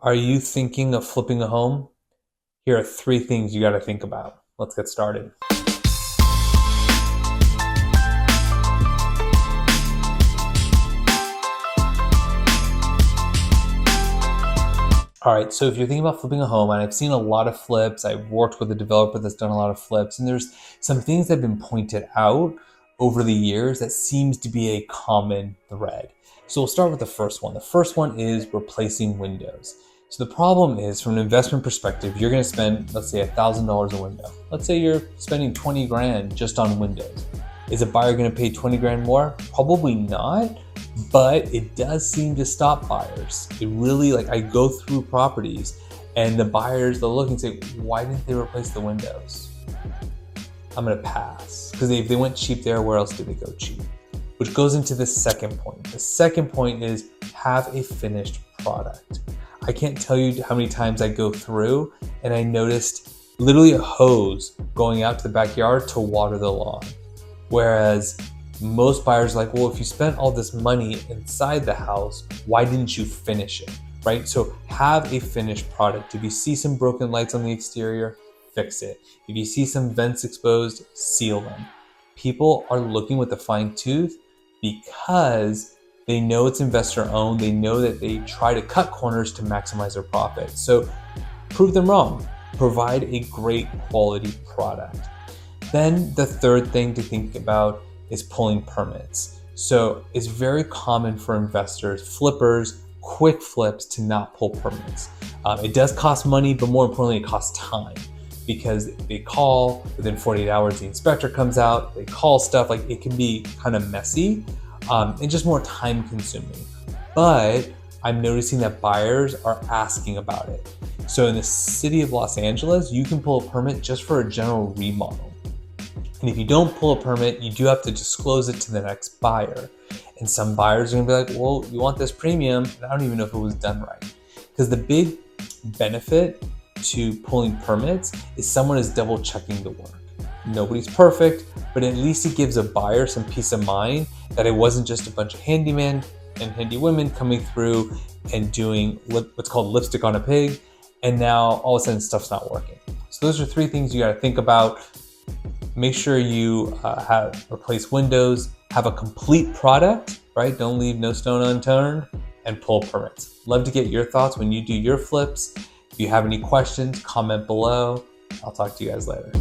Are you thinking of flipping a home? Here are 3 things you got to think about. Let's get started. All right, so if you're thinking about flipping a home, and I've seen a lot of flips, I've worked with a developer that's done a lot of flips, and there's some things that have been pointed out over the years that seems to be a common thread. So we'll start with the first one. The first one is replacing windows. So the problem is, from an investment perspective, you're gonna spend, let's say, $1,000 a window. Let's say you're spending 20 grand just on windows. Is a buyer gonna pay 20 grand more? Probably not. But it does seem to stop buyers. It really, I go through properties and the buyers, they'll look and say, why didn't they replace the windows? I'm gonna pass. Because if they went cheap there, where else did they go cheap? Which goes into the second point. The second point is have a finished product. I can't tell you how many times I go through and I noticed literally a hose going out to the backyard to water the lawn. Whereas most buyers are like, well, if you spent all this money inside the house, why didn't you finish it, right? So have a finished product. If you see some broken lights on the exterior, fix it. If you see some vents exposed, seal them. People are looking with a fine tooth because they know it's investor owned. They know that they try to cut corners to maximize their profit. So prove them wrong. Provide a great quality product. Then the third thing to think about is pulling permits. So it's very common for investors, flippers, quick flips to not pull permits. It does cost money, but more importantly, it costs time because they call, within 48 hours, the inspector comes out, they call stuff, it can be kind of messy and just more time consuming. But I'm noticing that buyers are asking about it. So in the city of Los Angeles, you can pull a permit just for a general remodel. And if you don't pull a permit, you do have to disclose it to the next buyer. And some buyers are gonna be like, well, you want this premium, and I don't even know if it was done right. Because the big benefit to pulling permits is someone is double checking the work. Nobody's perfect, but at least it gives a buyer some peace of mind that it wasn't just a bunch of handymen and handy women coming through and doing what's called lipstick on a pig, and now all of a sudden stuff's not working. So those are 3 things you gotta think about. Make sure you have replaced windows, have a complete product, right? Don't leave no stone unturned, and pull permits. Love to get your thoughts when you do your flips. If you have any questions, comment below. I'll talk to you guys later.